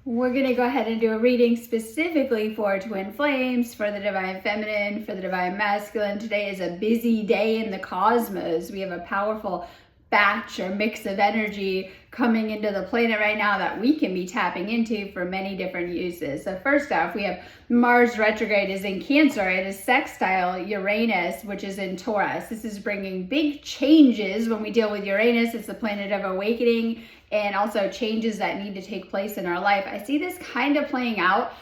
We're going to go ahead and do a reading specifically for twin flames, for the divine feminine, for the divine masculine. Today is a busy day in the cosmos. We have a powerful batch or mix of energy coming into the planet right now that we can be tapping into for many different uses. So first off, we have Mars retrograde is in Cancer. It is sextile Uranus, which is in Taurus. This is bringing big changes when we deal with Uranus. It's the planet of awakening and also changes that need to take place in our life. I see this kind of playing out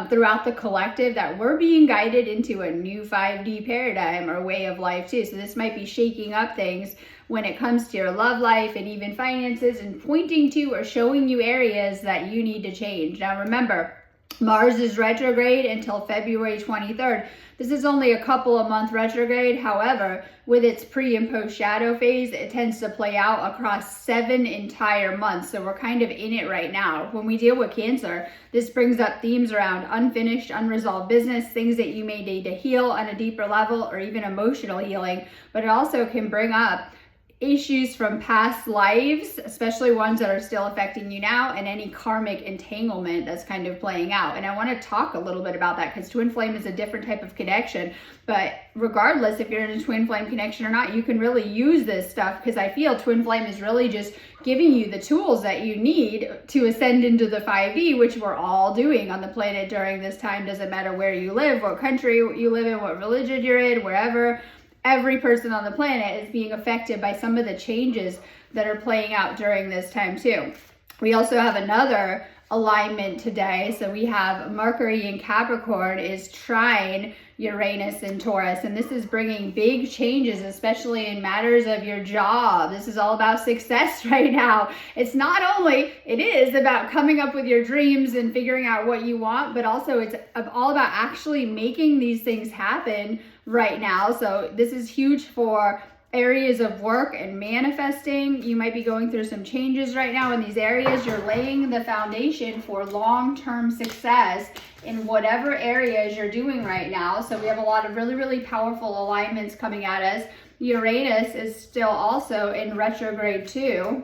throughout the collective, that we're being guided into a new 5D paradigm or way of life too. So this might be shaking up things when it comes to your love life and even finances, and pointing to or showing you areas that you need to change. Now remember, Mars is retrograde until February 23rd. This is only a couple of month retrograde. However, with its pre and post shadow phase, it tends to play out across 7 entire months. So we're kind of in it right now. When we deal with Cancer, this brings up themes around unfinished, unresolved business, things that you may need to heal on a deeper level, or even emotional healing. But it also can bring up issues from past lives, especially ones that are still affecting you now, and any karmic entanglement that's kind of playing out. And I want to talk a little bit about that, because twin flame is a different type of connection. But regardless if you're in a twin flame connection or not, you can really use this stuff, because I feel twin flame is really just giving you the tools that you need to ascend into the 5D, which we're all doing on the planet during this time. Doesn't matter where you live, what country you live in, what religion you're in, wherever. Every person on the planet is being affected by some of the changes that are playing out during this time too. We also have another alignment today. So we have Mercury in Capricorn is trine Uranus in Taurus, and this is bringing big changes, especially in matters of your job. This is all about success right now. It's not only, it is about coming up with your dreams and figuring out what you want, but also it's all about actually making these things happen right now. So this is huge for areas of work and manifesting. You might be going through some changes right now in these areas. You're laying the foundation for long-term success in whatever areas you're doing right now. So we have a lot of really, really powerful alignments coming at us. Uranus is still also in retrograde too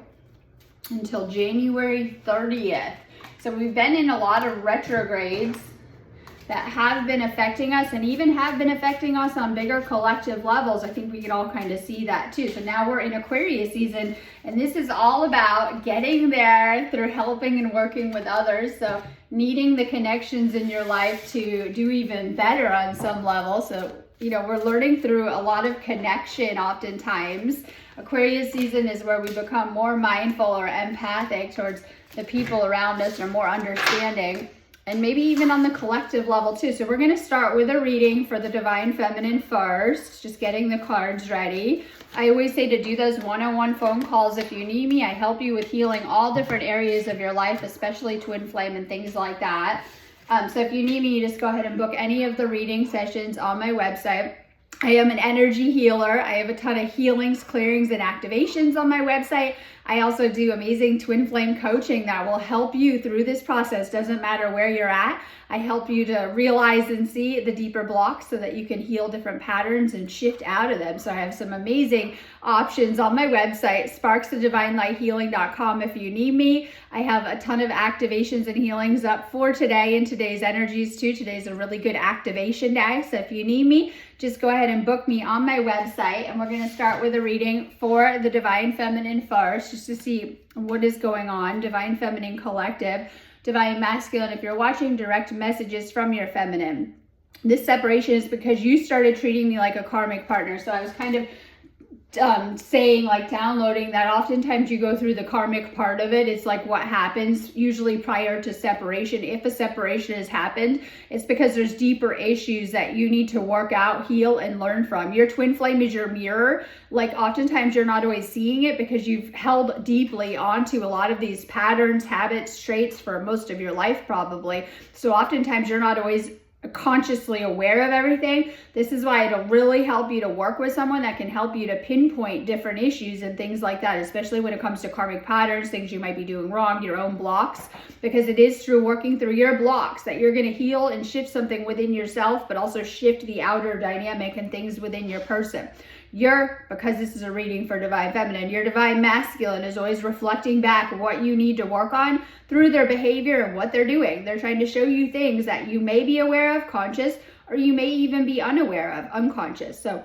until January 30th. So we've been in a lot of retrogrades that have been affecting us, and even have been affecting us on bigger collective levels. I think we can all kind of see that too. So now we're in Aquarius season, and this is all about getting there through helping and working with others. So needing the connections in your life to do even better on some level. So, you know, we're learning through a lot of connection oftentimes. Aquarius season is where we become more mindful or empathic towards the people around us, or more understanding. And maybe even on the collective level too. So we're going to start with a reading for the divine feminine first, just getting the cards ready. I always say to do those one-on-one phone calls if you need me. I help you with healing all different areas of your life, especially twin flame and things like that. So if you need me, you just go ahead and book any of the reading sessions on my website. I am an energy healer. I have a ton of healings, clearings, and activations on my website. I also do amazing twin flame coaching that will help you through this process. Doesn't matter where you're at. I help you to realize and see the deeper blocks so that you can heal different patterns and shift out of them. So I have some amazing options on my website, sparksofdivinelighealing.com, if you need me. I have a ton of activations and healings up for today and today's energies too. Today's a really good activation day. So if you need me, just go ahead and book me on my website. And we're going to start with a reading for the divine feminine first, just to see what is going on. Divine feminine collective, divine masculine. If you're watching, direct messages from your feminine. This separation is because you started treating me like a karmic partner. So I was kind of saying, like, downloading that oftentimes you go through the karmic part of it. It's like what happens usually prior to separation. If a separation has happened, it's because there's deeper issues that you need to work out, heal, and learn from. Your twin flame is your mirror. Like, oftentimes you're not always seeing it because you've held deeply onto a lot of these patterns, habits, traits for most of your life probably. So oftentimes you're not always consciously aware of everything. This is why it'll really help you to work with someone that can help you to pinpoint different issues and things like that, especially when it comes to karmic patterns, things you might be doing wrong, your own blocks, because it is through working through your blocks that you're going to heal and shift something within yourself, but also shift the outer dynamic and things within your person. Because this is a reading for divine feminine, your divine masculine is always reflecting back what you need to work on through their behavior and what they're doing. They're trying to show you things that you may be aware of, conscious, or you may even be unaware of, unconscious. So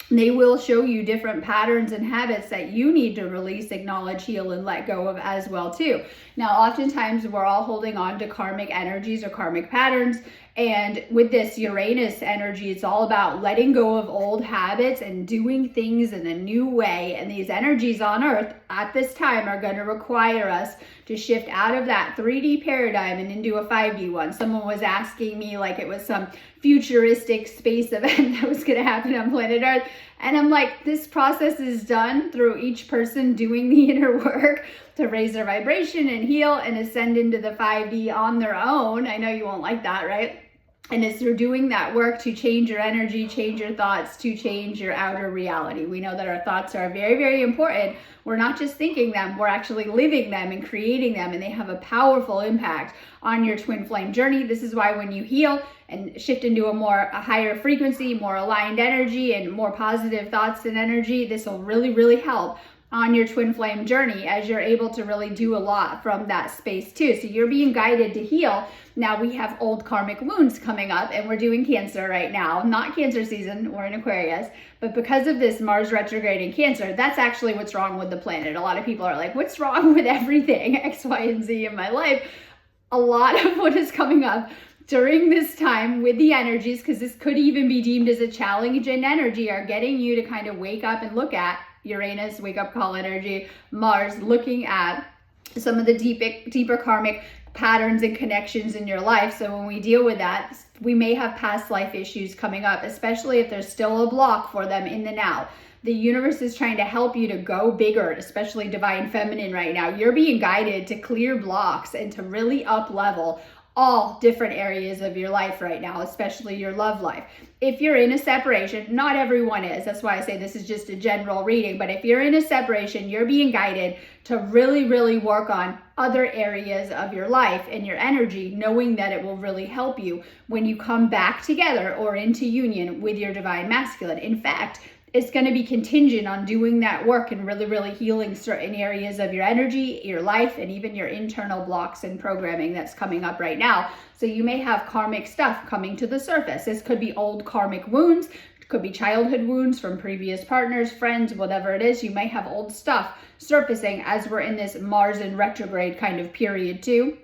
they will show you different patterns and habits that you need to release, acknowledge, heal, and let go of as well too. Now, oftentimes we're all holding on to karmic energies or karmic patterns. And with this Uranus energy, it's all about letting go of old habits and doing things in a new way. And these energies on Earth at this time are going to require us to shift out of that 3D paradigm and into a 5D one. Someone was asking me like it was some futuristic space event that was going to happen on planet Earth. And I'm like, this process is done through each person doing the inner work to raise their vibration and heal and ascend into the 5D on their own. I know you won't like that, right? And it's through doing that work to change your energy, change your thoughts, to change your outer reality. We know that our thoughts are very, very important. We're not just thinking them, we're actually living them and creating them, and they have a powerful impact on your twin flame journey. This is why when you heal and shift into a higher frequency, more aligned energy, and more positive thoughts and energy, this will really, really help on your twin flame journey as you're able to really do a lot from that space too. So you're being guided to heal. Now we have old karmic wounds coming up, and we're doing Cancer right now. Not Cancer season, we're in Aquarius, but because of this Mars retrograde in Cancer, that's actually what's wrong with the planet. A lot of people are like, what's wrong with everything X, Y, and Z in my life? A lot of what is coming up during this time with the energies, because this could even be deemed as a challenge in energy, are getting you to kind of wake up and look at Uranus, wake up call energy, Mars, looking at some of the deeper karmic patterns and connections in your life. So when we deal with that, we may have past life issues coming up, especially if there's still a block for them in the now. The universe is trying to help you to go bigger, especially divine feminine right now. You're being guided to clear blocks and to really up level all different areas of your life right now, especially your love life. If you're in a separation, not everyone is, that's why I say this is just a general reading, but if you're in a separation, you're being guided to really, really work on other areas of your life and your energy, knowing that it will really help you when you come back together or into union with your divine masculine. In fact, it's going to be contingent on doing that work and really, really healing certain areas of your energy, your life, and even your internal blocks and programming that's coming up right now. So you may have karmic stuff coming to the surface. This could be old karmic wounds, it could be childhood wounds from previous partners, friends, whatever it is. You may have old stuff surfacing as we're in this Mars in retrograde kind of period too,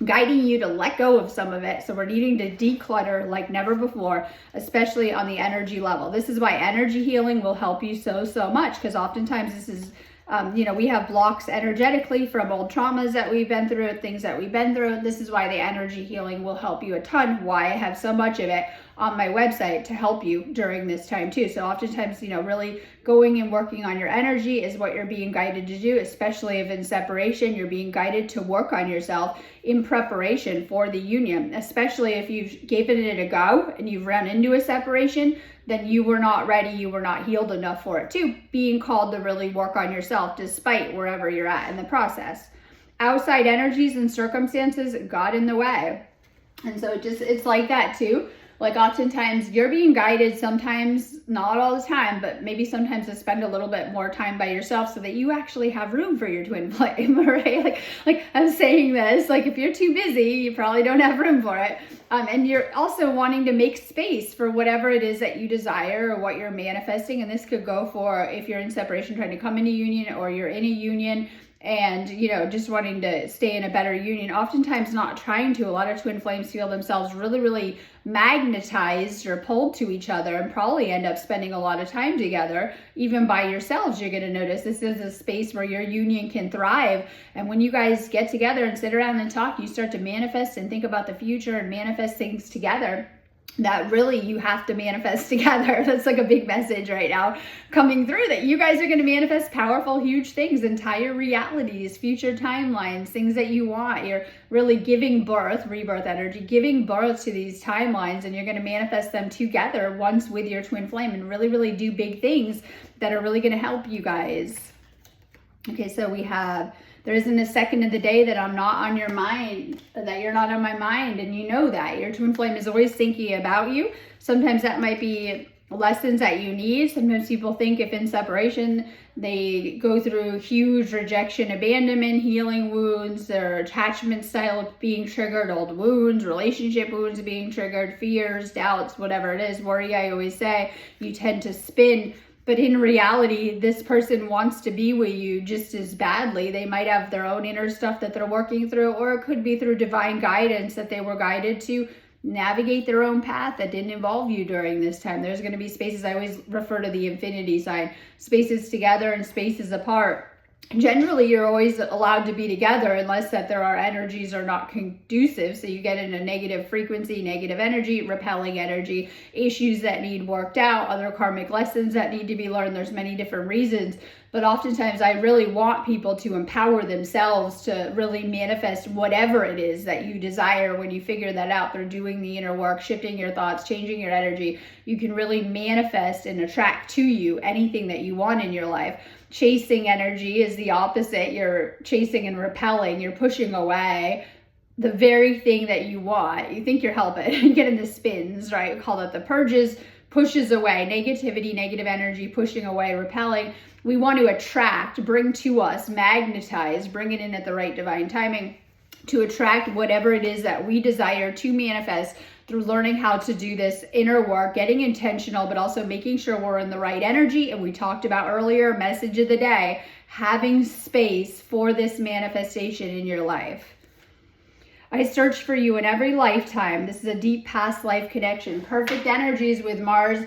guiding you to let go of some of it. So we're needing to declutter like never before, especially on the energy level. This is why energy healing will help you so much, because oftentimes this is we have blocks energetically from old traumas that we've been through, things that we've been through. This is why the energy healing will help you a ton, why I have so much of it on my website to help you during this time too. So oftentimes, really going and working on your energy is what you're being guided to do, especially if in separation, you're being guided to work on yourself in preparation for the union, especially if you've given it a go and you've run into a separation, then you were not ready, you were not healed enough for it too, being called to really work on yourself despite wherever you're at in the process. Outside energies and circumstances got in the way. And so it's like that too. Like oftentimes you're being guided, sometimes, not all the time, but maybe sometimes to spend a little bit more time by yourself so that you actually have room for your twin flame, right? Like I'm saying this, like if you're too busy, you probably don't have room for it. And you're also wanting to make space for whatever it is that you desire or what you're manifesting. And this could go for if you're in separation, trying to come into union, or you're in a union and, just wanting to stay in a better union, oftentimes not trying to. A lot of twin flames feel themselves really, really magnetized or pulled to each other and probably end up spending a lot of time together. Even by yourselves, you're going to notice this is a space where your union can thrive. And when you guys get together and sit around and talk, you start to manifest and think about the future and manifest things together that really you have to manifest together. That's like a big message right now coming through, that you guys are going to manifest powerful, huge things, entire realities, future timelines, things that you want. You're really giving birth, rebirth energy, giving birth to these timelines, and you're going to manifest them together once with your twin flame and really, really do big things that are really going to help you guys. Okay, so we have, there isn't a second of the day that I'm not on your mind, that you're not on my mind, and you know that. Your twin flame is always thinking about you. Sometimes that might be lessons that you need. Sometimes people think if in separation, they go through huge rejection, abandonment, healing wounds, their attachment style being triggered, old wounds, relationship wounds being triggered, fears, doubts, whatever it is, worry, I always say, you tend to spin. But in reality, this person wants to be with you just as badly. They might have their own inner stuff that they're working through, or it could be through divine guidance that they were guided to navigate their own path that didn't involve you during this time. There's going to be spaces, I always refer to the infinity sign, spaces together and spaces apart. Generally, you're always allowed to be together unless that there are energies are not conducive. So you get in a negative frequency, negative energy, repelling energy, issues that need worked out, other karmic lessons that need to be learned. There's many different reasons. But oftentimes I really want people to empower themselves to really manifest whatever it is that you desire. When you figure that out through doing the inner work, shifting your thoughts, changing your energy, you can really manifest and attract to you anything that you want in your life. Chasing energy is the opposite. You're chasing and repelling. You're pushing away the very thing that you want. You think you're helping. You get in the spins, right? We call it the purges, pushes away, negativity, negative energy, pushing away, repelling. We want to attract, bring to us, magnetize, bring it in at the right divine timing to attract whatever it is that we desire to manifest through learning how to do this inner work, getting intentional, but also making sure we're in the right energy. And we talked about earlier, message of the day, having space for this manifestation in your life. I search for you in every lifetime. This is a deep past life connection. Perfect energies with Mars.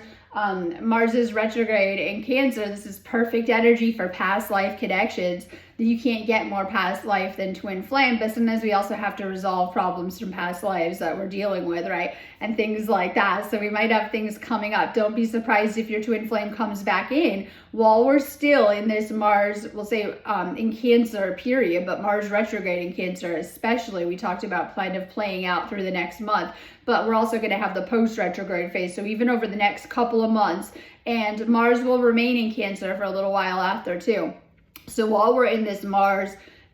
Mars is retrograde in Cancer. This is perfect energy for past life connections. You can't get more past life than twin flame, but sometimes we also have to resolve problems from past lives that we're dealing with, right? And things like that. So we might have things coming up. Don't be surprised if your twin flame comes back in while we're still in this Mars, we'll say in Cancer period, but Mars retrograde in Cancer especially, we talked about kind of playing out through the next month. But we're also going to have the post-retrograde phase. So even over the next couple of months, and Mars will remain in Cancer for a little while after too. So while we're in this Mars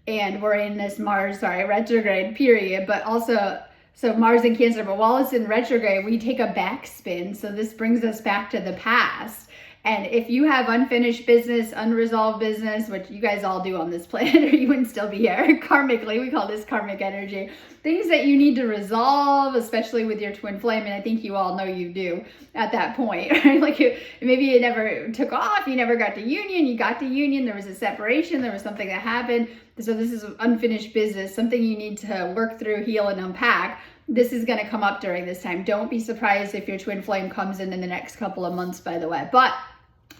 retrograde period, but also, so Mars in Cancer, but while it's in retrograde, we take a backspin. So this brings us back to the past. And if you have unfinished business, unresolved business, which you guys all do on this planet, or you wouldn't still be here, karmically, we call this karmic energy, things that you need to resolve, especially with your twin flame, and I think you all know you do at that point, right? Like maybe it never took off, you never got to union, you got to union, there was a separation, there was something that happened. So this is unfinished business, something you need to work through, heal, and unpack. This is going to come up during this time. Don't be surprised if your twin flame comes in the next couple of months, by the way. But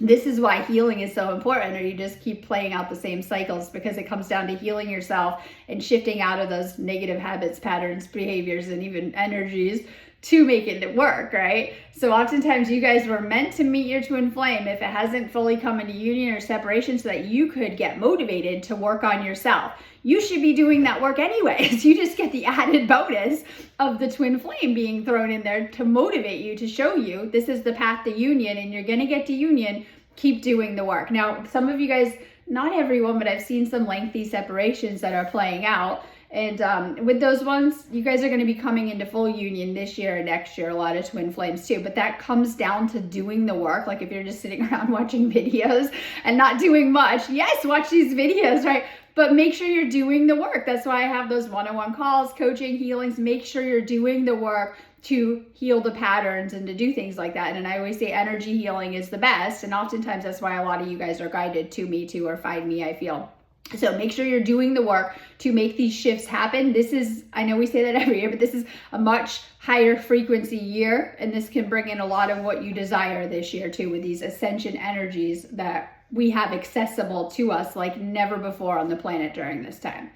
this is why healing is so important, or you just keep playing out the same cycles, because it comes down to healing yourself and shifting out of those negative habits, patterns, behaviors, and even energies to make it work, right? So oftentimes you guys were meant to meet your twin flame if it hasn't fully come into union or separation, so that you could get motivated to work on yourself. You should be doing that work anyways. You just get the added bonus of the twin flame being thrown in there to motivate you, to show you this is the path to union, and you're going to get to union. Keep doing the work. Now, some of you guys, not everyone, but I've seen some lengthy separations that are playing out. And with those ones, you guys are going to be coming into full union this year and next year, a lot of twin flames too. But that comes down to doing the work. Like if you're just sitting around watching videos and not doing much, yes, watch these videos, right? But make sure you're doing the work. That's why I have those one-on-one calls, coaching, healings. Make sure you're doing the work to heal the patterns and to do things like that. And I always say energy healing is the best. And oftentimes that's why a lot of you guys are guided to me too, or find me, I feel. So make sure you're doing the work to make these shifts happen. This is, I know we say that every year, but this is a much higher frequency year. And this can bring in a lot of what you desire this year too, with these ascension energies that we have accessible to us like never before on the planet during this time.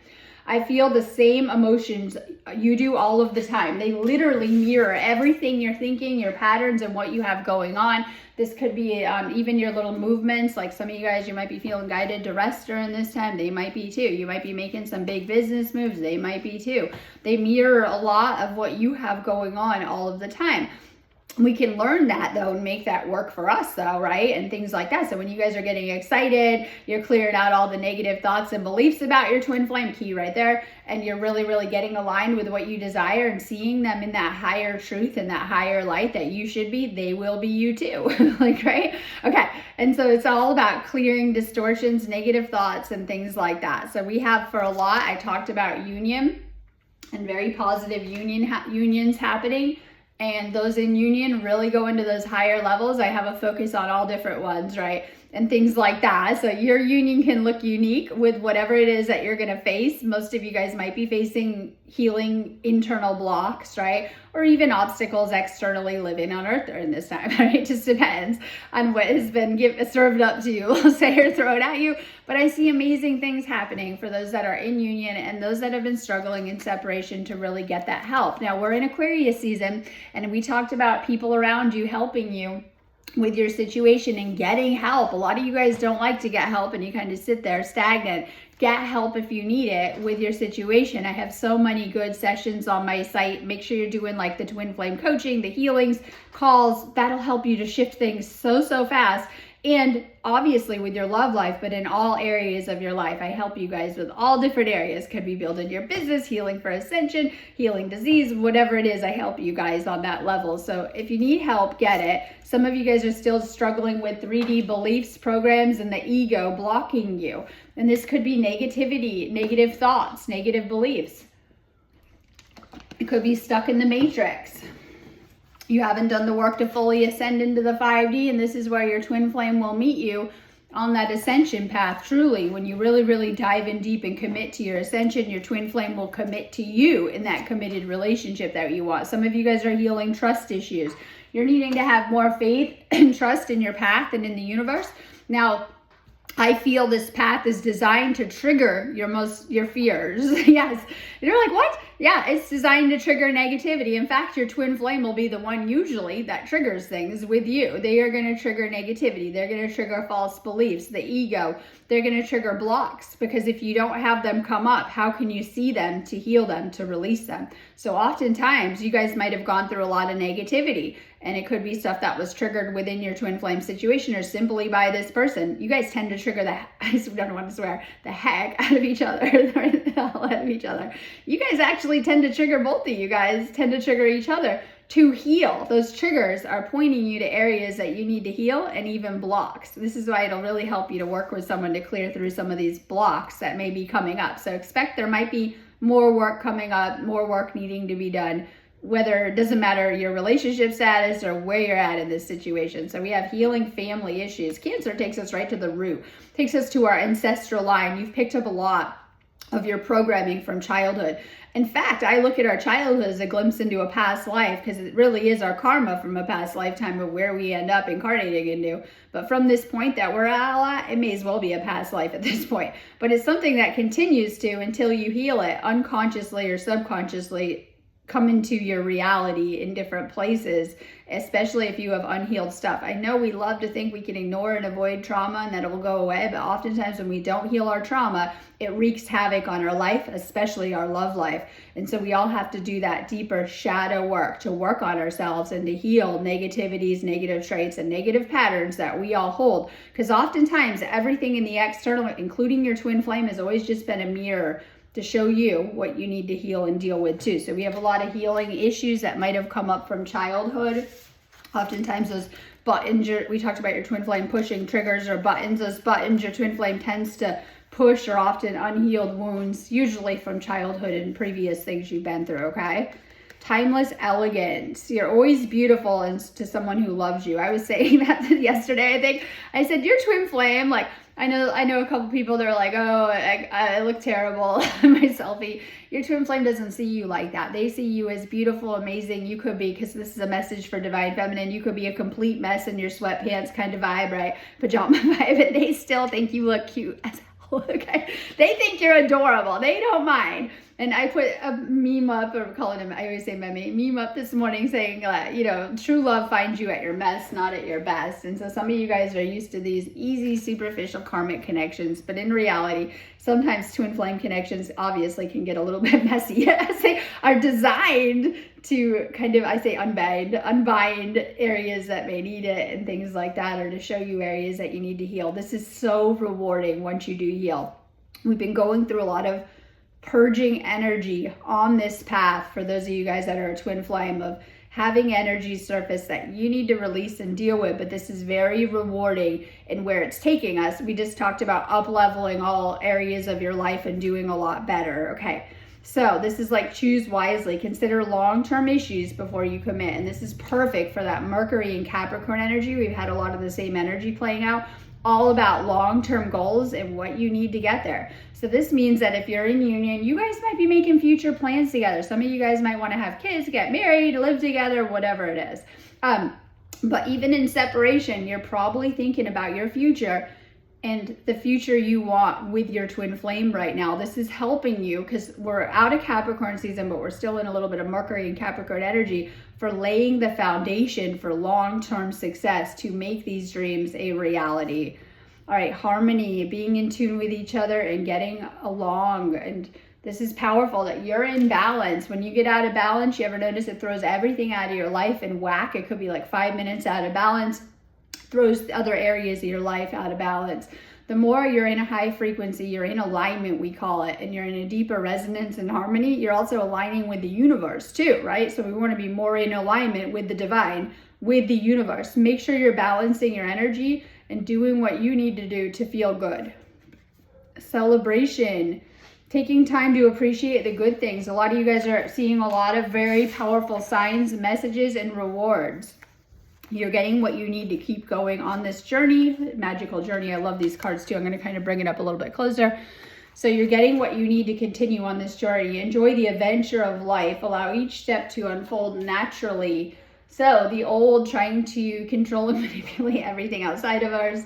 I feel the same emotions you do all of the time. They literally mirror everything you're thinking, your patterns, and what you have going on. This could be even your little movements. Like some of you guys, you might be feeling guided to rest during this time. They might be too. You might be making some big business moves. They might be too. They mirror a lot of what you have going on all of the time. We can learn that though and make that work for us though, right? And things like that. So when you guys are getting excited, you're clearing out all the negative thoughts and beliefs about your twin flame, key right there, and you're really, really getting aligned with what you desire and seeing them in that higher truth and that higher light that you should be, they will be you too. Like, right? Okay. And so it's all about clearing distortions, negative thoughts, and things like that. So we have for a lot, I talked about union and very positive unions happening. And those in union really go into those higher levels. I have a focus on all different ones, right? And things like that. So your union can look unique with whatever it is that you're going to face. Most of you guys might be facing healing internal blocks, right? Or even obstacles externally living on earth during this time, right? It just depends on what has been served up to you, we'll say, or thrown at you. But I see amazing things happening for those that are in union and those that have been struggling in separation to really get that help. Now, we're in Aquarius season, and we talked about people around you helping you with your situation and getting help. A lot of you guys don't like to get help and you kind of sit there stagnant. Get help if you need it with your situation. I have so many good sessions on my site. Make sure you're doing like the twin flame coaching, the healings, calls. That'll help you to shift things so fast. And obviously with your love life, but in all areas of your life, I help you guys with all different areas. Could be building your business, healing for ascension, healing disease, whatever it is, I help you guys on that level. So if you need help, get it. Some of you guys are still struggling with 3D beliefs, programs, and the ego blocking you. And this could be negativity, negative thoughts, negative beliefs. It could be stuck in the matrix. You haven't done the work to fully ascend into the 5D, and this is where your twin flame will meet you on that ascension path. Truly, when you really, really dive in deep and commit to your ascension, your twin flame will commit to you in that committed relationship that you want. Some of you guys are healing trust issues. You're needing to have more faith and trust in your path and in the universe. Now, I feel this path is designed to trigger your fears. Yes. You're like, what? Yeah, it's designed to trigger negativity. In fact, your twin flame will be the one usually that triggers things with you. They are going to trigger negativity. They're going to trigger false beliefs, the ego. They're going to trigger blocks, because if you don't have them come up, how can you see them to heal them, to release them? So oftentimes you guys might have gone through a lot of negativity, and it could be stuff that was triggered within your twin flame situation or simply by this person. You guys tend to trigger I don't want to swear, the heck out of each other, the hell out of each other. You guys actually tend to trigger, both of you guys tend to trigger each other to heal. Those triggers are pointing you to areas that you need to heal, and even blocks. This is why it'll really help you to work with someone to clear through some of these blocks that may be coming up. So expect there might be more work coming up, more work needing to be done, whether it doesn't matter your relationship status or where you're at in this situation. So we have healing family issues. Cancer takes us right to the root, takes us to our ancestral line. You've picked up a lot of your programming from childhood. In fact, I look at our childhood as a glimpse into a past life, because it really is our karma from a past lifetime of where we end up incarnating into. But from this point that we're at, it may as well be a past life at this point. But it's something that continues to, until you heal it unconsciously or subconsciously, come into your reality in different places, especially if you have unhealed stuff. I know we love to think we can ignore and avoid trauma and that it will go away, but oftentimes when we don't heal our trauma, it wreaks havoc on our life, especially our love life. And so we all have to do that deeper shadow work to work on ourselves and to heal negativities, negative traits, and negative patterns that we all hold. Because oftentimes everything in the external, including your twin flame, has always just been a mirror to show you what you need to heal and deal with too. So we have a lot of healing issues that might have come up from childhood. Oftentimes those buttons, we talked about your twin flame pushing triggers or buttons. Those buttons your twin flame tends to push are often unhealed wounds, usually from childhood and previous things you've been through, okay? Timeless elegance. You're always beautiful and to someone who loves you. I was saying that yesterday, I think. I said, your twin flame, like, I know a couple people that are like, oh, I look terrible in my selfie. Your twin flame doesn't see you like that. They see you as beautiful, amazing. You could be, because this is a message for Divine Feminine, you could be a complete mess in your sweatpants kind of vibe, right? Pajama vibe, and they still think you look cute as hell, okay? They think you're adorable. They don't mind. And I put a meme up, or call it I always say meme up this morning saying, true love finds you at your best, not at your best. And so some of you guys are used to these easy, superficial karmic connections, but in reality, sometimes twin flame connections obviously can get a little bit messy as they are designed to kind of, I say unbind areas that may need it and things like that, or to show you areas that you need to heal. This is so rewarding once you do heal. We've been going through a lot of purging energy on this path for those of you guys that are a twin flame, of having energy surface that you need to release and deal with. But this is very rewarding in where it's taking us. We just talked about up leveling all areas of your life and doing a lot better. Okay, so this is like choose wisely, consider long-term issues before you commit. And this is perfect for that Mercury and Capricorn energy. We've had a lot of the same energy playing out, all about long-term goals and what you need to get there. So this means that if you're in union, you guys might be making future plans together. Some of you guys might want to have kids, get married, live together, whatever it is. But even in separation, you're probably thinking about your future and the future you want with your twin flame right now. This is helping you because we're out of Capricorn season, but we're still in a little bit of Mercury and Capricorn energy for laying the foundation for long-term success to make these dreams a reality. All right, harmony, being in tune with each other and getting along. And this is powerful that you're in balance. When you get out of balance, you ever notice it throws everything out of your life in whack? It could be like 5 minutes out of balance, throws other areas of your life out of balance. The more you're in a high frequency, you're in alignment, we call it, and you're in a deeper resonance and harmony, you're also aligning with the universe too, right? So we want to be more in alignment with the divine, with the universe. Make sure you're balancing your energy and doing what you need to do to feel good. Celebration, taking time to appreciate the good things. A lot of you guys are seeing a lot of very powerful signs, messages, and rewards. You're getting what you need to keep going on this journey, magical journey. I love these cards too. I'm going to kind of bring it up a little bit closer. So you're getting what you need to continue on this journey. Enjoy the adventure of life. Allow each step to unfold naturally. So the old, trying to control and manipulate everything outside of ours,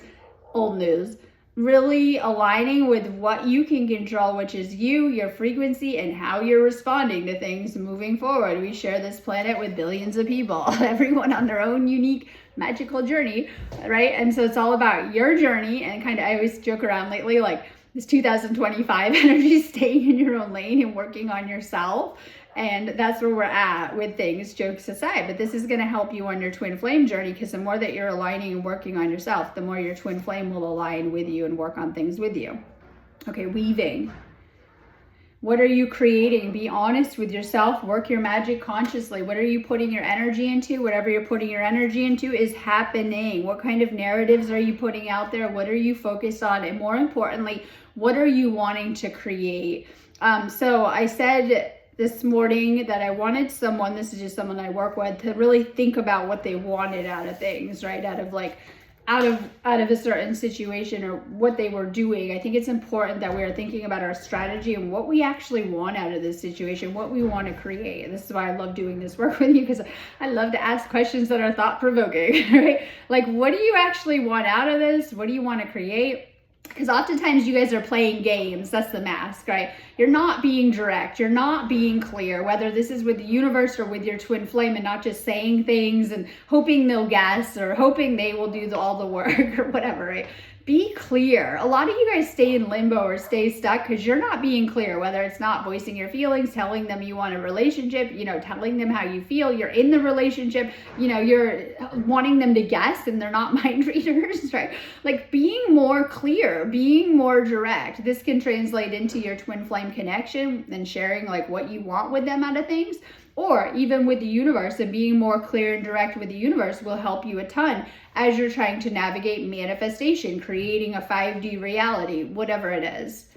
old news. Really aligning with what you can control, which is you, your frequency, and how you're responding to things moving forward. We share this planet with billions of people, everyone on their own unique magical journey, right? And so it's all about your journey. And kind of, I always joke around lately, like this 2025 energy, staying in your own lane and working on yourself. And that's where we're at with things, jokes aside. But this is going to help you on your twin flame journey, because the more that you're aligning and working on yourself, the more your twin flame will align with you and work on things with you. Okay, weaving. What are you creating? Be honest with yourself. Work your magic consciously. What are you putting your energy into? Whatever you're putting your energy into is happening. What kind of narratives are you putting out there? What are you focused on? And more importantly, what are you wanting to create? So I said this morning that I wanted someone, this is just someone I work with, to really think about what they wanted out of things, right? Out of a certain situation or what they were doing. I think it's important that we are thinking about our strategy and what we actually want out of this situation, what we want to create. This is why I love doing this work with you, because I love to ask questions that are thought-provoking, right? Like, what do you actually want out of this? What do you want to create? Because oftentimes you guys are playing games. That's the mask, right? You're not being direct. You're not being clear, whether this is with the universe or with your twin flame, and not just saying things and hoping they'll guess or hoping they will do all the work or whatever, right? Be clear. A lot of you guys stay in limbo or stay stuck because you're not being clear, whether it's not voicing your feelings, telling them you want a relationship, telling them how you feel, you're in the relationship, you're wanting them to guess and they're not mind readers, right? Like, being more clear, being more direct. This can translate into your twin flame connection and sharing like what you want with them out of things. Or even with the universe, and being more clear and direct with the universe will help you a ton as you're trying to navigate manifestation, creating a 5D reality, whatever it is.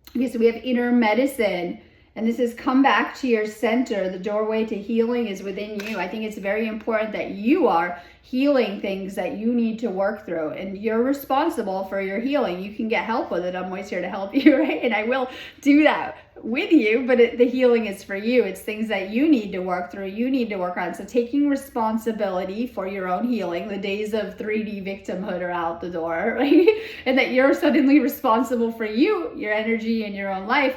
Okay, so we have inner medicine, and this is come back to your center. The doorway to healing is within you. I think it's very important that you are healing things that you need to work through, and you're responsible for your healing. You can get help with it. I'm always here to help you, right? And I will do that with you, but the healing is for you. It's things that you need to work through, you need to work on. So taking responsibility for your own healing. The days of 3D victimhood are out the door, right? And that you're suddenly responsible for you, your energy, and your own life.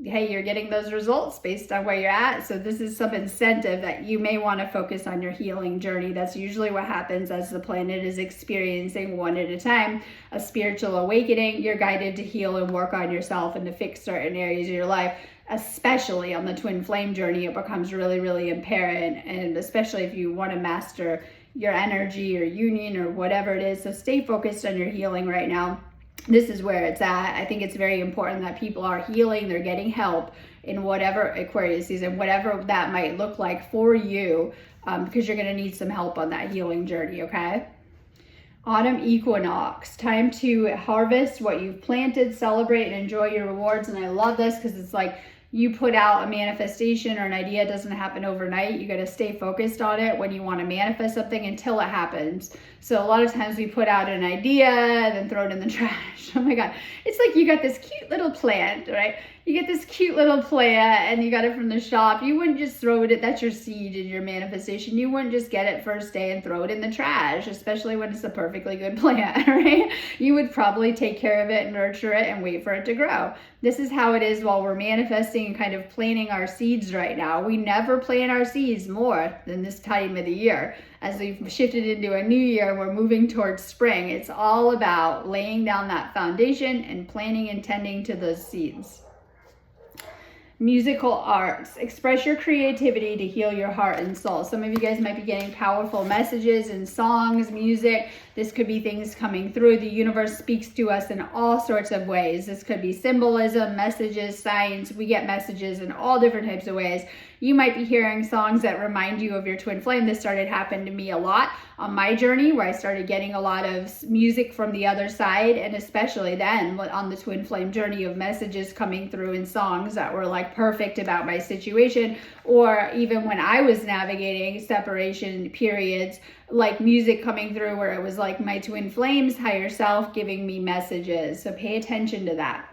hey, you're getting those results based on where you're at. So this is some incentive that you may want to focus on your healing journey. That's usually what happens as the planet is experiencing one at a time a spiritual awakening. You're guided to heal and work on yourself and to fix certain areas of your life. Especially on the twin flame journey, it becomes really, really apparent. And especially if you want to master your energy or union or whatever it is. So stay focused on your healing right now. This is where it's at. I think it's very important that people are healing, they're getting help in whatever Aquarius season, whatever that might look like for you, because you're going to need some help on that healing journey, okay? Autumn equinox, time to harvest what you've planted, celebrate and enjoy your rewards. And I love this because it's like you put out a manifestation or an idea. It doesn't happen overnight. You got to stay focused on it when you want to manifest something until it happens. So a lot of times we put out an idea and then throw it in the trash. Oh my God. It's like you got this cute little plant, right? You get this cute little plant and you got it from the shop. You wouldn't just throw it, that's your seed in your manifestation. You wouldn't just get it first day and throw it in the trash, especially when it's a perfectly good plant, right? You would probably take care of it, nurture it, and wait for it to grow. This is how it is while we're manifesting and kind of planting our seeds right now. We never plant our seeds more than this time of the year. As we've shifted into a new year, we're moving towards spring. It's all about laying down that foundation and planting and tending to those seeds. Musical arts. Express your creativity to heal your heart and soul. Some of you guys might be getting powerful messages in songs, music. This could be things coming through. The universe speaks to us in all sorts of ways. This could be symbolism, messages, science. We get messages in all different types of ways. You might be hearing songs that remind you of your twin flame. This started happening to me a lot on my journey, where I started getting a lot of music from the other side, and especially then on the twin flame journey of messages coming through in songs that were like perfect about my situation, or even when I was navigating separation periods, like music coming through where it was like my twin flames, higher self giving me messages. So pay attention to that.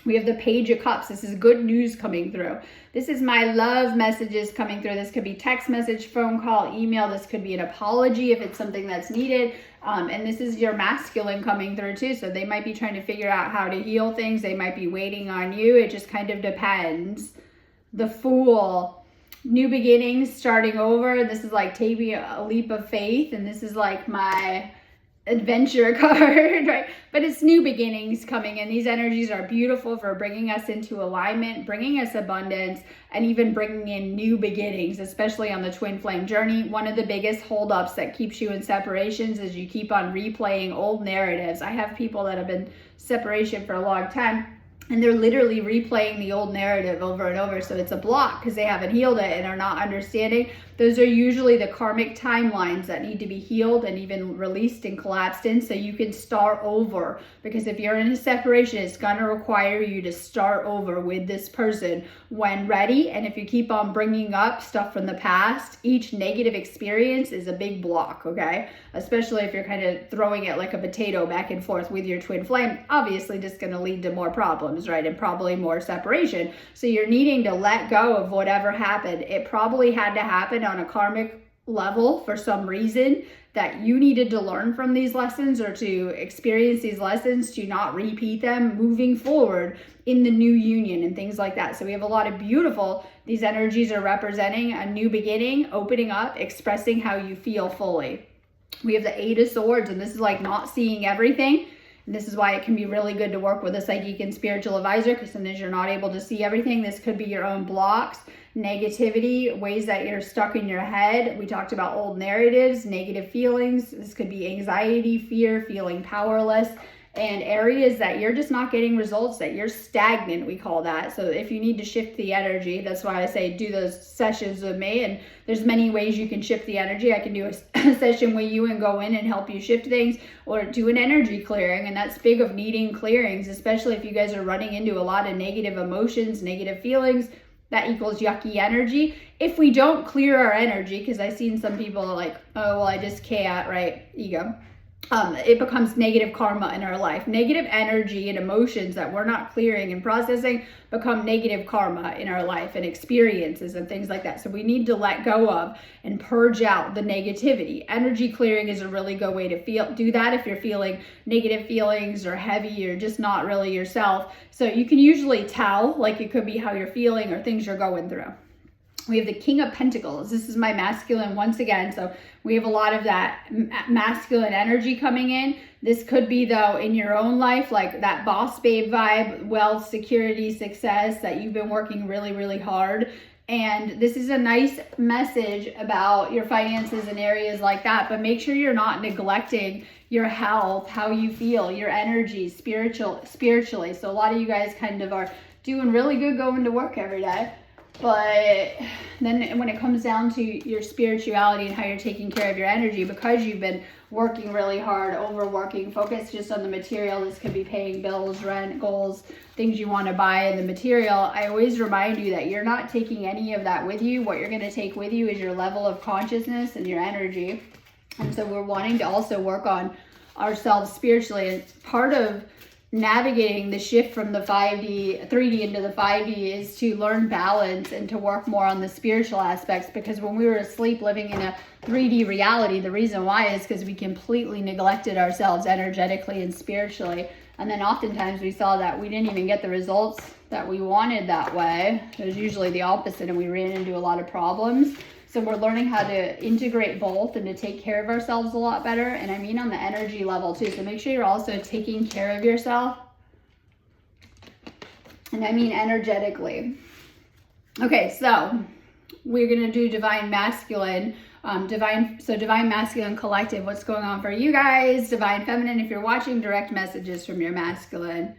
We have the Page of Cups. This is good news coming through. This is my love messages coming through. This could be text message, phone call, email. This could be an apology if it's something that's needed. And this is your masculine coming through too. So they might be trying to figure out how to heal things. They might be waiting on you. It just kind of depends. The Fool. New beginnings, starting over. This is like taking a leap of faith. And this is like my adventure card, right? But it's new beginnings coming in. These energies are beautiful for bringing us into alignment, bringing us abundance, and even bringing in new beginnings, especially on the twin flame journey. One of the biggest holdups that keeps you in separations is you keep on replaying old narratives. I have people that have been separation for a long time, and they're literally replaying the old narrative over and over. So it's a block because they haven't healed it and are not understanding. Those are usually the karmic timelines that need to be healed and even released and collapsed in, so you can start over. Because if you're in a separation, it's going to require you to start over with this person when ready. And if you keep on bringing up stuff from the past, each negative experience is a big block, okay? Especially if you're kind of throwing it like a potato back and forth with your twin flame, obviously just going to lead to more problems, right? And probably more separation. So you're needing to let go of whatever happened. It probably had to happen on a karmic level for some reason, that you needed to learn from these lessons or to experience these lessons to not repeat them moving forward in the new union and things like that. So we have a lot of beautiful, these energies are representing a new beginning, opening up, expressing how you feel fully. We have the Eight of Swords, and this is like not seeing everything. And this is why it can be really good to work with a psychic and spiritual advisor, because sometimes you're not able to see everything. This could be your own blocks, negativity, ways that you're stuck in your head. We talked about old narratives, negative feelings. This could be anxiety, fear, feeling powerless, and areas that you're just not getting results, that you're stagnant, we call that. So if you need to shift the energy, that's why I say do those sessions with me. And there's many ways you can shift the energy. I can do a session with you and go in and help you shift things, or do an energy clearing. And that's big of needing clearings, especially if you guys are running into a lot of negative emotions, negative feelings. That equals yucky energy. If we don't clear our energy, because I've seen some people like, oh, well, I just can't, right? Ego. it becomes negative karma in our life. Negative energy and emotions that we're not clearing and processing become negative karma in our life and experiences and things like that. So we need to let go of and purge out the negativity. Energy clearing is a really good way to do that if you're feeling negative feelings or heavy or just not really yourself. So you can usually tell, like it could be how you're feeling or things you're going through. We have the King of Pentacles. This is my masculine once again. So we have a lot of that masculine energy coming in. This could be, though, in your own life, like that boss babe vibe, wealth, security, success, that you've been working really, really hard. And this is a nice message about your finances and areas like that. But make sure you're not neglecting your health, how you feel, your energy, spiritually. So a lot of you guys kind of are doing really good going to work every day. But then when it comes down to your spirituality and how you're taking care of your energy, because you've been working really hard, overworking, focus just on the material. This could be paying bills, rent, goals, things you want to buy in the material. I always remind you that you're not taking any of that with you. What you're going to take with you is your level of consciousness and your energy. And so we're wanting to also work on ourselves spiritually. And part of navigating the shift from the 3D into the 5D is to learn balance and to work more on the spiritual aspects, because when we were asleep living in a 3D reality, the reason why is because we completely neglected ourselves energetically and spiritually. And then oftentimes we saw that we didn't even get the results that we wanted that way. It was usually the opposite, and we ran into a lot of problems. So we're learning how to integrate both and to take care of ourselves a lot better. And I mean on the energy level too. So make sure you're also taking care of yourself. And I mean energetically. Okay, so we're going to do Divine Masculine. Divine Masculine Collective. What's going on for you guys? Divine Feminine, if you're watching, direct messages from your masculine.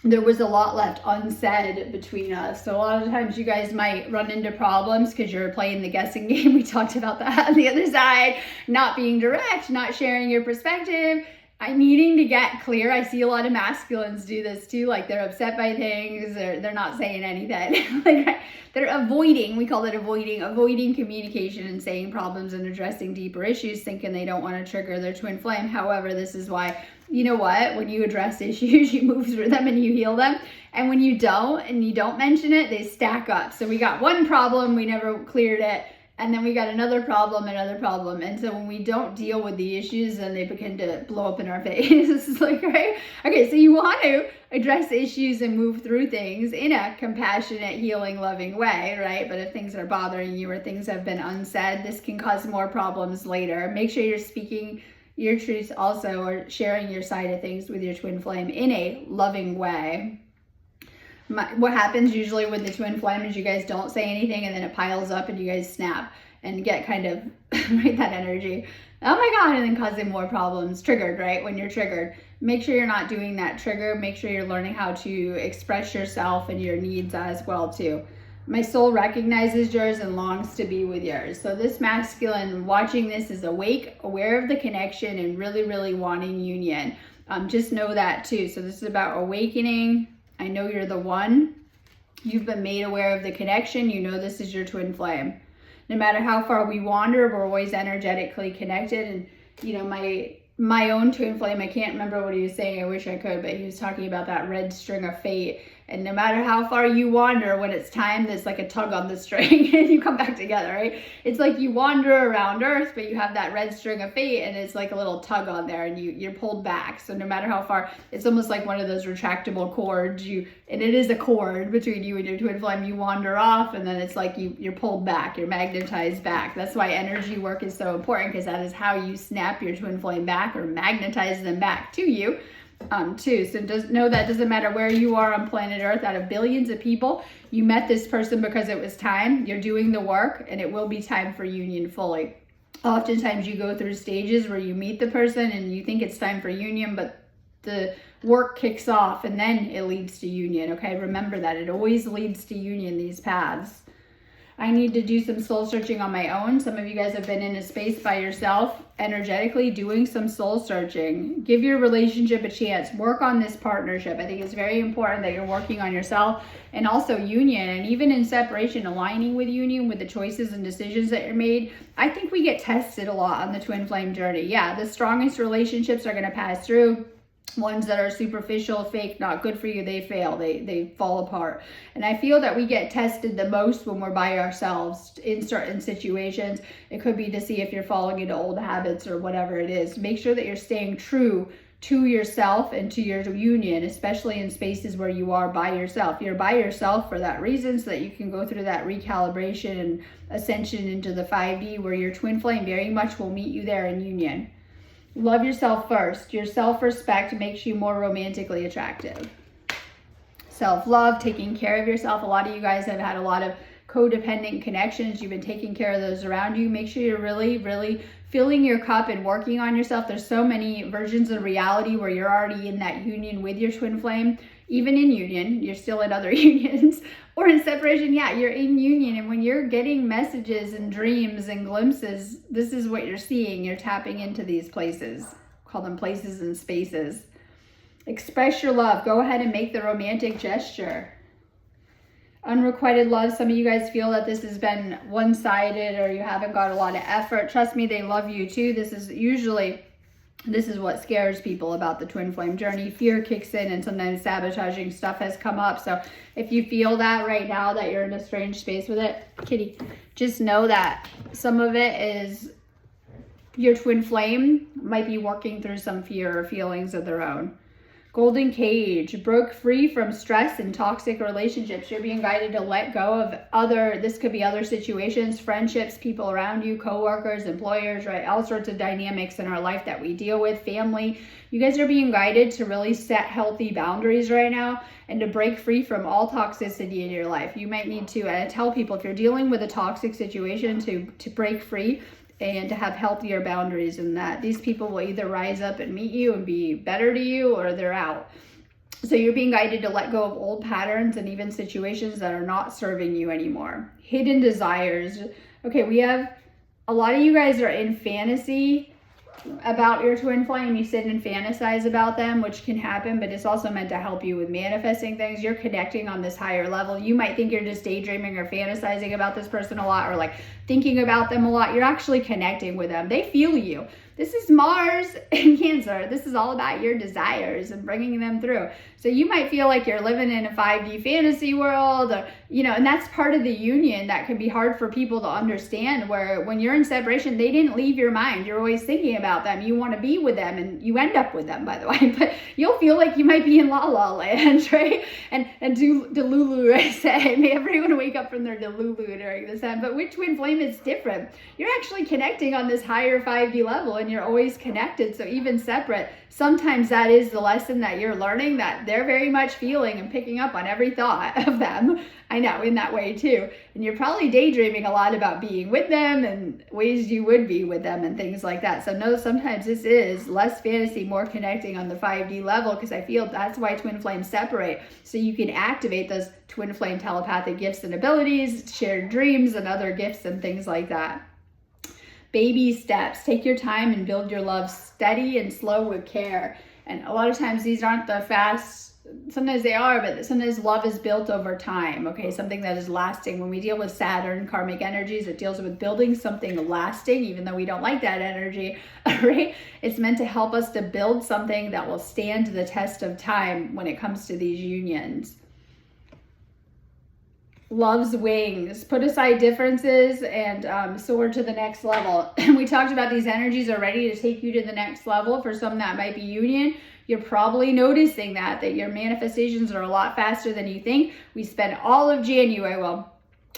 There was a lot left unsaid between us. So a lot of times you guys might run into problems because you're playing the guessing game. We talked about that on the other side. Not being direct, not sharing your perspective. Needing to get clear. I see a lot of masculines do this too. Like they're upset by things, or they're not saying anything. Like they're avoiding, we call it avoiding communication and saying problems and addressing deeper issues, thinking they don't want to trigger their twin flame. However, this is why, you know what, when you address issues, you move through them and you heal them. And when you don't, and you don't mention it, they stack up. So we got one problem, we never cleared it. And then we got another problem. And so when we don't deal with the issues, then they begin to blow up in our face. It's like, right? Okay, so you want to address issues and move through things in a compassionate, healing, loving way, right? But if things are bothering you or things have been unsaid, this can cause more problems later. Make sure you're speaking your truth also, or sharing your side of things with your twin flame in a loving way. What happens usually with the twin flame is you guys don't say anything, and then it piles up and you guys snap and get kind of right, that energy, oh my god, and then causing more problems. Triggered, right? When you're triggered, make sure you're not doing that trigger. Make sure you're learning how to express yourself and your needs as well too. My soul recognizes yours and longs to be with yours. So this masculine watching this is awake, aware of the connection, and really, really wanting union. Just know that too. So this is about awakening. I know you're the one. You've been made aware of the connection. You know this is your twin flame. No matter how far we wander, we're always energetically connected. And, you know, my own twin flame, I can't remember what he was saying. I wish I could, but he was talking about that red string of fate. And no matter how far you wander, when it's time, there's like a tug on the string and you come back together, right? It's like you wander around Earth, but you have that red string of fate, and it's like a little tug on there, and you're pulled back. So no matter how far, it's almost like one of those retractable cords. And it is a cord between you and your twin flame. You wander off, and then it's like you're pulled back, you're magnetized back. That's why energy work is so important, because that is how you snap your twin flame back or magnetize them back to you. Too. So know that doesn't matter where you are on planet Earth. Out of billions of people, you met this person because it was time. You're doing the work, and it will be time for union fully. Oftentimes you go through stages where you meet the person and you think it's time for union, but the work kicks off and then it leads to union. Okay, remember that it always leads to union, these paths. I need to do some soul searching on my own. Some of you guys have been in a space by yourself, energetically doing some soul searching. Give your relationship a chance. Work on this partnership. I think it's very important that you're working on yourself, and also union, and even in separation, aligning with union, with the choices and decisions that you're made. I think we get tested a lot on the twin flame journey. Yeah, the strongest relationships are going to pass through. Ones that are superficial, fake, not good for you, they fail, they fall apart. And I feel that we get tested the most when we're by ourselves in certain situations. It could be to see if you're falling into old habits or whatever it is. Make sure that you're staying true to yourself and to your union, especially in spaces where you are by yourself. You're by yourself for that reason, so that you can go through that recalibration and ascension into the 5D, where your twin flame very much will meet you there in union. Love yourself first. Your self-respect makes you more romantically attractive. Self-love, taking care of yourself. A lot of you guys have had a lot of codependent connections. You've been taking care of those around you. Make sure you're really, really filling your cup and working on yourself. There's so many versions of reality where you're already in that union with your twin flame. Even in union, you're still in other unions, or in separation, yeah, you're in union. And when you're getting messages and dreams and glimpses, this is what you're seeing. You're tapping into these places. Call them places and spaces. Express your love. Go ahead and make the romantic gesture. Unrequited love. Some of you guys feel that this has been one-sided, or you haven't got a lot of effort. Trust me, they love you too. This is what scares people about the twin flame journey. Fear kicks in, and sometimes sabotaging stuff has come up. So if you feel that right now, that you're in a strange space with it, kitty, just know that some of it is your twin flame might be working through some fear or feelings of their own. Golden cage, broke free from stress and toxic relationships. You're being guided to let go of this could be other situations, friendships, people around you, coworkers, employers, right? All sorts of dynamics in our life that we deal with, family. You guys are being guided to really set healthy boundaries right now, and to break free from all toxicity in your life. You might need to tell people, if you're dealing with a toxic situation, to break free and to have healthier boundaries, and that these people will either rise up and meet you and be better to you, or they're out. So you're being guided to let go of old patterns and even situations that are not serving you anymore. Hidden desires. Okay, we have a lot of you guys are in fantasy about your twin flame. You sit and fantasize about them, which can happen, but it's also meant to help you with manifesting things. You're connecting on this higher level. You might think you're just daydreaming or fantasizing about this person a lot, or like thinking about them a lot. You're actually connecting with them. They feel you. This is Mars in Cancer. This is all about your desires and bringing them through. So you might feel like you're living in a 5D fantasy world, or, and that's part of the union that can be hard for people to understand, where when you're in separation, they didn't leave your mind. You're always thinking about them. You want to be with them, and you end up with them, by the way. But you'll feel like you might be in La La Land, right? And Delulu, I say. May everyone wake up from their Delulu during this time. But with twin flame, it's different. You're actually connecting on this higher 5D level, and you're always connected. So even separate, sometimes that is the lesson that you're learning, that they're very much feeling and picking up on every thought of them. I know, in that way too. And you're probably daydreaming a lot about being with them and ways you would be with them and things like that. So no, sometimes this is less fantasy, more connecting on the 5D level, because I feel that's why twin flames separate. So you can activate those twin flame telepathic gifts and abilities, shared dreams, and other gifts and things like that. Baby steps. Take your time and build your love steady and slow with care. And a lot of times these aren't the fast, sometimes they are, but sometimes love is built over time, okay? Something that is lasting. When we deal with Saturn karmic energies, it deals with building something lasting, even though we don't like that energy, right? It's meant to help us to build something that will stand the test of time when it comes to these unions. Love's wings. Put aside differences and soar to the next level. We talked about these energies are ready to take you to the next level. For some, that might be union. You're probably noticing that your manifestations are a lot faster than you think. We spent all of January,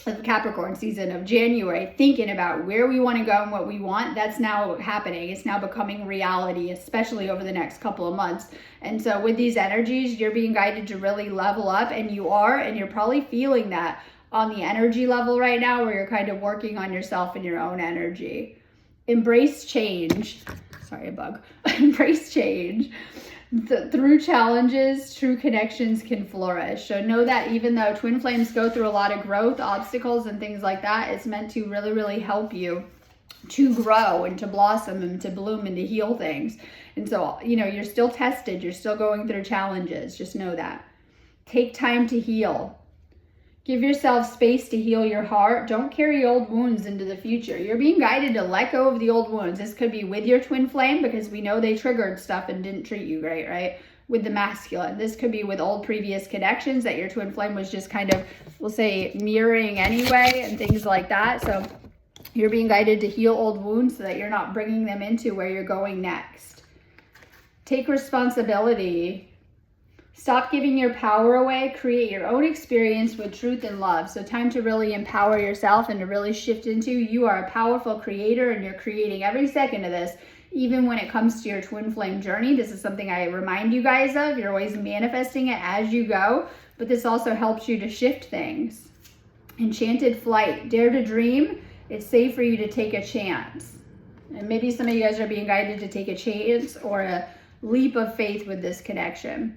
the Capricorn season of January, thinking about where we want to go and what we want. That's now happening. It's now becoming reality, especially over the next couple of months. And so with these energies, you're being guided to really level up, and you're probably feeling that on the energy level right now, where you're kind of working on yourself and your own energy. Embrace change. Sorry, a bug. Embrace change. Through challenges, true connections can flourish. So know that even though twin flames go through a lot of growth, obstacles, and things like that, it's meant to really, really help you to grow and to blossom and to bloom and to heal things. And so, you're still tested. You're still going through challenges. Just know that. Take time to heal. Give yourself space to heal your heart. Don't carry old wounds into the future. You're being guided to let go of the old wounds. This could be with your twin flame because we know they triggered stuff and didn't treat you great, right? With the masculine. This could be with old previous connections that your twin flame was just kind of, we'll say, mirroring anyway and things like that. So you're being guided to heal old wounds so that you're not bringing them into where you're going next. Take responsibility. Stop giving your power away. Create your own experience with truth and love. So time to really empower yourself and to really shift into you are a powerful creator and you're creating every second of this. Even when it comes to your twin flame journey, this is something I remind you guys of. You're always manifesting it as you go, but this also helps you to shift things. Enchanted flight. Dare to dream. It's safe for you to take a chance. And maybe some of you guys are being guided to take a chance or a leap of faith with this connection.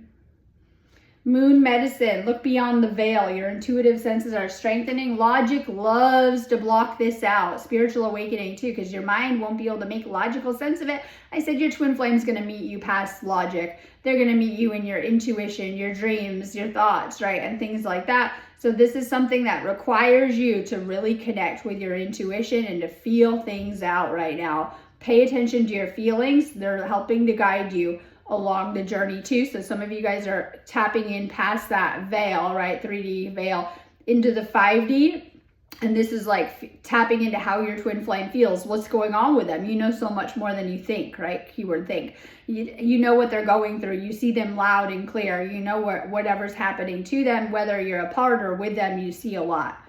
Moon medicine, look beyond the veil. Your intuitive senses are strengthening. Logic loves to block this out. Spiritual awakening too, because your mind won't be able to make logical sense of it. I said your twin flame is going to meet you past logic. They're going to meet you in your intuition, your dreams, your thoughts, right? And things like that. So this is something that requires you to really connect with your intuition and to feel things out right now. Pay attention to your feelings. They're helping to guide you along the journey too. So some of you guys are tapping in past that veil, right? 3D veil into the 5D. And this is like tapping into how your twin flame feels. What's going on with them? You know so much more than you think, right? Keyword think. You know what they're going through. You see them loud and clear. You know whatever's happening to them, whether you're apart or with them, you see a lot.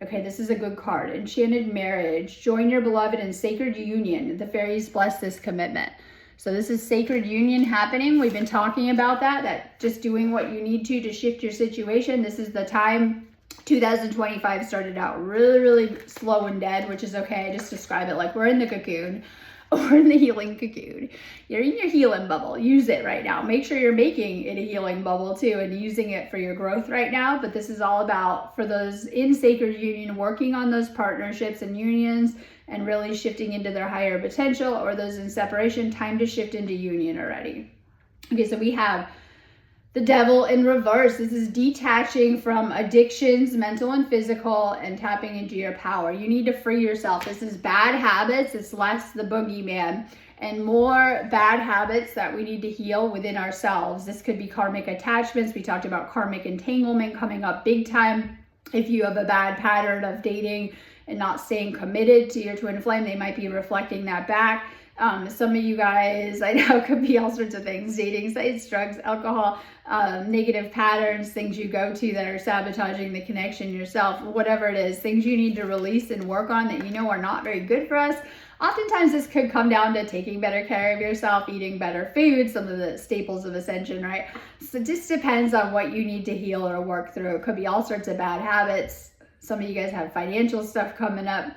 Okay, this is a good card. Enchanted marriage. Join your beloved in sacred union. The fairies bless this commitment. So this is sacred union happening. We've been talking about that just doing what you need to shift your situation. This is the time. 2025 started out really, really slow and dead, which is okay. I just describe it like we're in the cocoon or in the healing cocoon. You're in your healing bubble. Use it right now. Make sure you're making it a healing bubble too and using it for your growth right now. But this is all about, for those in sacred union, working on those partnerships and unions and really shifting into their higher potential, or those in separation, time to shift into union already. Okay, so we have the devil in reverse. This is detaching from addictions, mental and physical, and tapping into your power. You need to free yourself. This is bad habits. It's less the boogeyman and more bad habits that we need to heal within ourselves. This could be karmic attachments. We talked about karmic entanglement coming up big time. If you have a bad pattern of dating and not staying committed to your twin flame, they might be reflecting that back. Some of you guys, I know, could be all sorts of things: dating sites, drugs, alcohol, negative patterns, things you go to that are sabotaging the connection yourself, whatever it is, things you need to release and work on that you know are not very good for us. Oftentimes this could come down to taking better care of yourself, eating better food, some of the staples of ascension, right? So it just depends on what you need to heal or work through. It could be all sorts of bad habits. Some of you guys have financial stuff coming up.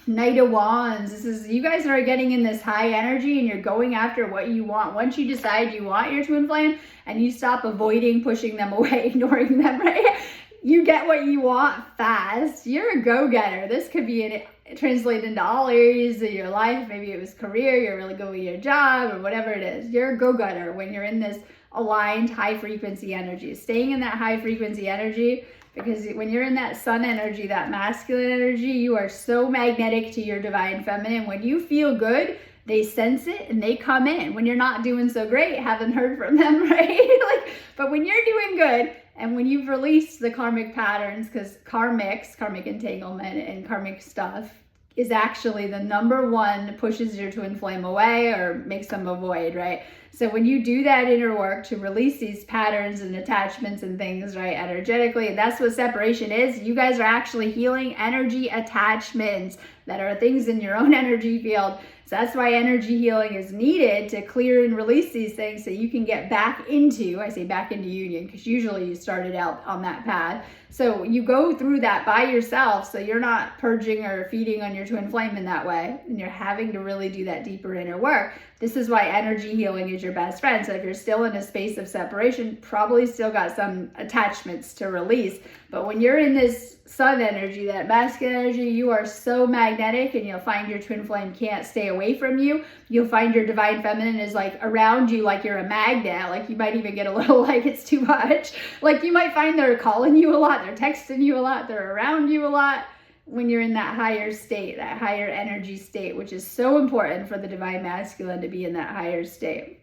Knight of Wands. This is, you guys are getting in this high energy and you're going after what you want. Once you decide you want your twin flame and you stop avoiding, pushing them away, ignoring them, right? You get what you want fast. You're a go-getter. This could be translated into all areas of your life. Maybe it was career, you're really good with your job or whatever it is. You're a go-getter when you're in this aligned high frequency energy. Staying in that high frequency energy, because when you're in that sun energy, that masculine energy, you are so magnetic to your divine feminine. When you feel good, they sense it and they come in. When you're not doing so great, haven't heard from them, right? But when you're doing good and when you've released the karmic patterns, because karmic entanglement and karmic stuff is actually the number one pushes your twin flame away or makes them avoid, right? So when you do that inner work to release these patterns and attachments and things, right, energetically, that's what separation is. You guys are actually healing energy attachments. that are things in your own energy field. So that's why energy healing is needed, to clear and release these things so you can get back into, I say back into union, because usually you started out on that path. So you go through that by yourself, so you're not purging or feeding on your twin flame in that way, and you're having to really do that deeper inner work. This is why energy healing is your best friend. So if you're still in a space of separation, probably still got some attachments to release. But when you're in this sun energy, that masculine energy, you are so magnetic, and you'll find your twin flame can't stay away from you. You'll find your divine feminine is like around you, like you're a magnet. Like you might even get a little like it's too much. Like you might find they're calling you a lot, they're texting you a lot, they're around you a lot when you're in that higher state, that higher energy state, which is so important for the divine masculine to be in that higher state.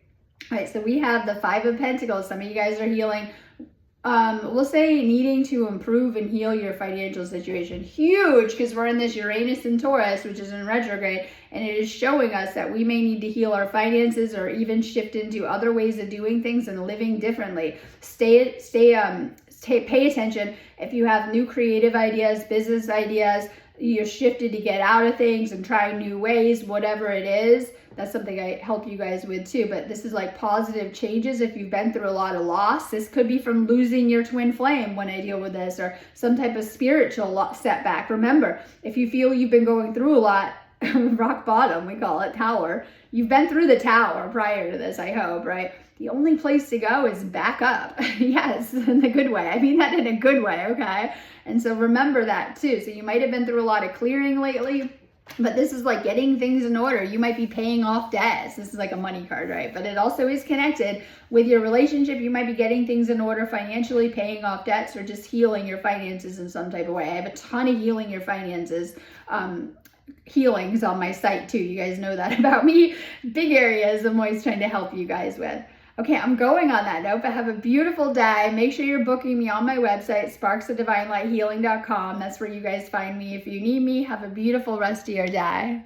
All right, so we have the Five of Pentacles. Some of you guys are healing, we'll say needing to improve and heal your financial situation. Huge, because we're in this Uranus and Taurus, which is in retrograde, and it is showing us that we may need to heal our finances or even shift into other ways of doing things and living differently. Pay attention. If you have new creative ideas, business ideas, you're shifted to get out of things and try new ways, whatever it is, that's something I help you guys with too. But this is like positive changes. If you've been through a lot of loss, this could be from losing your twin flame when I deal with this, or some type of spiritual setback. Remember, if you feel you've been going through a lot, rock bottom, we call it, tower. You've been through the tower prior to this, I hope, right? The only place to go is back up. Yes, in a good way. I mean that in a good way, okay? And so remember that too. So you might have been through a lot of clearing lately, but this is like getting things in order. You might be paying off debts. This is like a money card, right? But it also is connected with your relationship. You might be getting things in order financially, paying off debts, or just healing your finances in some type of way. I have a ton of healing your finances healings on my site too. You guys know that about me. Big areas I'm always trying to help you guys with. Okay, I'm going on that note, but have a beautiful day. Make sure you're booking me on my website, sparksofdivinelightshealing.com. That's where you guys find me if you need me. Have a beautiful rest of your day.